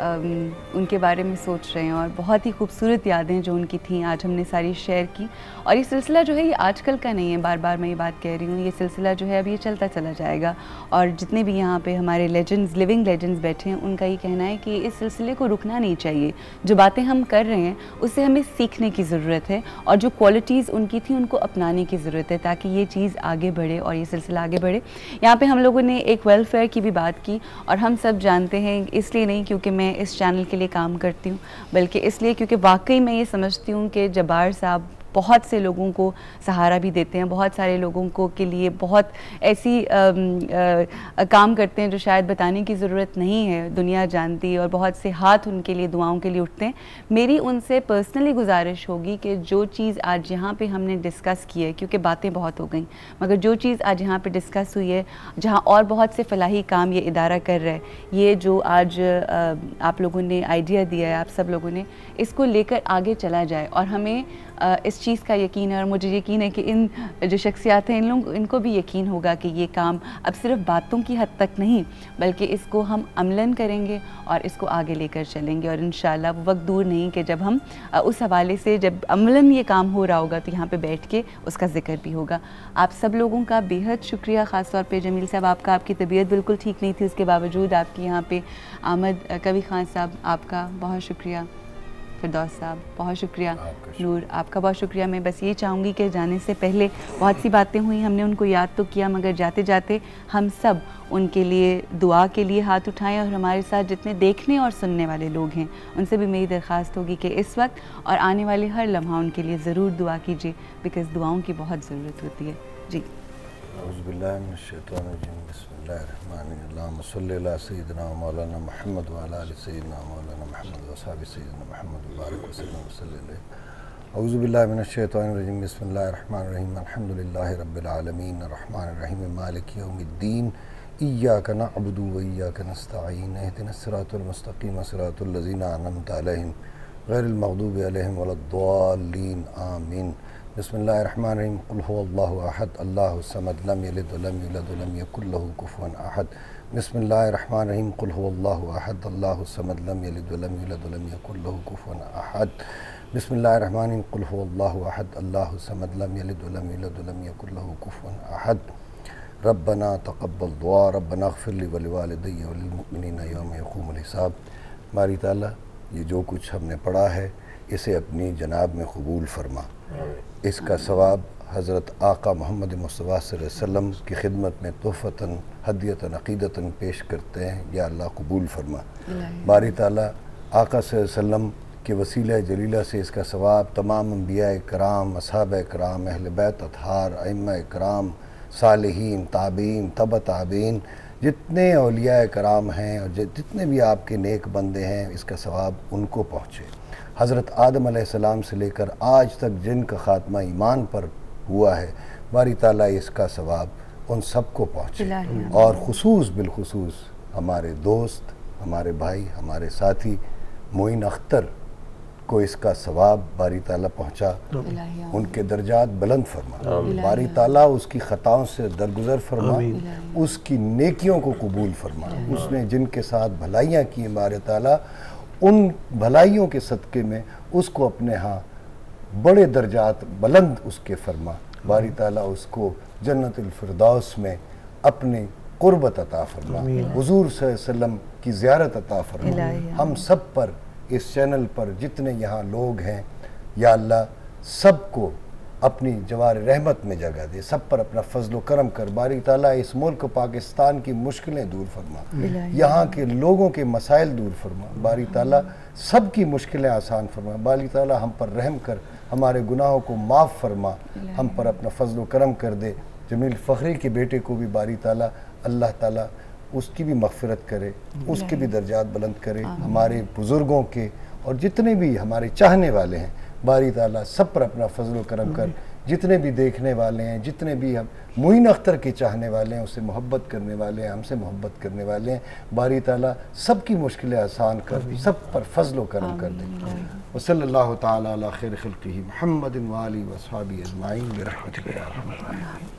ان کے بارے میں سوچ رہے ہیں، اور بہت ہی خوبصورت یادیں جو ان کی تھیں آج ہم نے ساری شیئر کی. اور یہ سلسلہ جو ہے یہ آج کل کا نہیں ہے، بار بار میں یہ بات کہہ رہی ہوں، یہ سلسلہ جو ہے اب یہ چلتا چلا جائے گا. اور جتنے بھی یہاں پہ ہمارے لیجنڈز، لیونگ لیجنڈز بیٹھے ہیں، ان کا یہ کہنا ہے کہ اس سلسلے کو رکنا نہیں چاہیے. جو باتیں ہم کر رہے ہیں اس سے ہمیں سیکھنے کی ضرورت ہے، اور جو کوالٹیز ان کی تھیں ان کو اپنانے کی ضرورت ہے تاکہ یہ چیز آگے بڑھے اور یہ سلسلہ آگے بڑھے. یہاں پہ ہم لوگوں نے ایک ویلفیئر کی بھی بات کی، اور ہم سب جانتے ہیں، اس لیے نہیں کیونکہ میں اس چینل کے لیے کام کرتی ہوں، بلکہ اس لیے کیونکہ واقعی میں یہ سمجھتی ہوں کہ جبار صاحب بہت سے لوگوں کو سہارا بھی دیتے ہیں، بہت سارے لوگوں کو کے لیے بہت ایسی کام کرتے ہیں جو شاید بتانے کی ضرورت نہیں ہے، دنیا جانتی ہے، اور بہت سے ہاتھ ان کے لیے دعاؤں کے لیے اٹھتے ہیں. میری ان سے پرسنلی گزارش ہوگی کہ جو چیز آج یہاں پہ ہم نے ڈسکس کی ہے، کیونکہ باتیں بہت ہو گئیں، مگر جو چیز آج یہاں پہ ڈسکس ہوئی ہے، جہاں اور بہت سے فلاحی کام یہ ادارہ کر رہا ہے، یہ جو آج آپ لوگوں نے آئیڈیا دیا ہے، آپ سب لوگوں نے، اس کو لے کر آگے چلا جائے. اور ہمیں اس چیز کا یقین ہے، اور مجھے یقین ہے کہ ان جو شخصیات ہیں ان کو بھی یقین ہوگا کہ یہ کام اب صرف باتوں کی حد تک نہیں، بلکہ اس کو ہم عملاً کریں گے اور اس کو آگے لے کر چلیں گے. اور انشاءاللہ وہ وقت دور نہیں کہ جب ہم اس حوالے سے جب عملاً یہ کام ہو رہا ہوگا تو یہاں پہ بیٹھ کے اس کا ذکر بھی ہوگا. آپ سب لوگوں کا بیحد شکریہ، خاص طور پہ جمیل صاحب، آپ کی طبیعت بالکل ٹھیک نہیں تھی، اس کے باوجود آپ کی یہاں پہ آمد. کبھی خان صاحب آپ کا بہت شکریہ، فردوس صاحب بہت شکریہ، نور آپ کا بہت شکریہ. میں بس یہ چاہوں گی کہ جانے سے پہلے بہت سی باتیں ہوئیں، ہم نے ان کو یاد تو کیا، مگر جاتے جاتے ہم سب ان کے لیے دعا کے لیے ہاتھ اٹھائیں، اور ہمارے ساتھ جتنے دیکھنے اور سننے والے لوگ ہیں ان سے بھی میری درخواست ہوگی کہ اس وقت اور آنے والے ہر لمحہ ان کے لیے ضرور دعا کیجیے، بیکاز دعاؤں کی بہت ضرورت ہوتی ہے. جی اعوذ باللہ من الشیطان الرجیم، بسم اللہ الرحمن الرحیم، اللہم صلی علی سیدنا و مولانا محمد و علی آل سیدنا مولانا محمد و صحابہ سیدنا محمد مبارک وسلم وصلی اللہ. اعوذ باللہ من الشیطان الرجیم، بسم اللہ الرحمن الرحیم، الحمدللہ رب العالمین، الرحمن الرحیم، مالک یوم الدین، ایاک نعبد و ایاک نستعین، اہدنا الصراط المستقیم صراط الذین انعمت علیہم غیر المغضوب علیہم ولا الضالین، آمین. بسم اللہ الرحمن الرحیم، قل هو اللہ احد اللہ الصمد لم یلد ولم یولد ولم یکن له کفوا احد. بسم اللہ الرحمن الرحیم، قل هو اللہ احد اللہ الصمد لم یلد ولم یولد ولم یکن له کفوا احد. بسم اللہ الرحمن الرحیم، قل هو اللہ احد اللہ الصمد لم یلد ولم یولد ولم یکن له کفوا احد. ربنا تقبل دعا، ربنا اغفر لی ولوالدی وللمؤمنین یوم یقوم الحساب. باری تعالیٰ یہ جو کچھ ہم نے پڑھا ہے اسے اپنی جناب میں قبول فرما. اس کا ثواب حضرت آقا محمد مصطفیٰ صلی اللہ علیہ وسلم کی خدمت میں تحفتاً ہدیتاً عقیدتاً پیش کرتے ہیں، یا اللہ قبول فرما. باری تعالیٰ آقا صلی اللہ علیہ وسلم کے وسیلہ جلیلہ سے اس کا ثواب تمام انبیاء کرام، اصحاب کرام، اہل بیت اطہار، ائمہ کرام، صالحین، تابعین، تبع تابعین، جتنے اولیاء کرام ہیں اور جتنے بھی آپ کے نیک بندے ہیں، اس کا ثواب ان کو پہنچے. حضرت آدم علیہ السلام سے لے کر آج تک جن کا خاتمہ ایمان پر ہوا ہے، باری تعالیٰ اس کا ثواب ان سب کو پہنچے. اور بالخصوص ہمارے دوست، ہمارے بھائی، ہمارے ساتھی معین اختر کو اس کا ثواب باری تعالیٰ پہنچا، ان کے درجات بلند فرما. باری تعالیٰ اس کی خطاؤں سے درگزر فرما، اس کی نیکیوں کو قبول فرما. اس نے جن کے ساتھ بھلائیاں کی ہیں باری تعالیٰ، ان بھلائیوں کے صدقے میں اس کو اپنے ہاں بڑے درجات بلند اس کے فرما. باری تعالیٰ اس کو جنت الفردوس میں اپنی قربت عطا فرما، حضور صلی اللہ علیہ وسلم کی زیارت عطا فرما. ہم سب پر، اس چینل پر جتنے یہاں لوگ ہیں، یا اللہ سب کو اپنی جوار رحمت میں جگہ دے، سب پر اپنا فضل و کرم کر. باری تعالیٰ اس ملک پاکستان کی مشکلیں دور فرما، یہاں کے لوگوں کے مسائل دور فرما. باری تعالیٰ سب کی مشکلیں آسان فرما. باری تعالیٰ ہم پر رحم کر، ہمارے گناہوں کو معاف فرما، ہم پر اپنا فضل و کرم کر دے. جمیل فخری کے بیٹے کو بھی باری تعالیٰ اللہ تعالیٰ اس کی بھی مغفرت کرے، اس کے بھی درجات بلند کرے. ہمارے بزرگوں کے اور جتنے بھی ہمارے چاہنے والے ہیں، باری تعالیٰ سب پر اپنا فضل و کرم کر. جتنے بھی دیکھنے والے ہیں، جتنے بھی ہم معین اختر کے چاہنے والے ہیں، اسے محبت کرنے والے ہیں، ہم سے محبت کرنے والے ہیں، باری تعالیٰ سب کی مشکلیں آسان کر، سب پر فضل و کرم کر دے. وصلی اللہ تعالیٰ علی خیر خلقہ محمد و آلہ و اصحابہ اجمعین برحمتک یا ارحم الراحمین.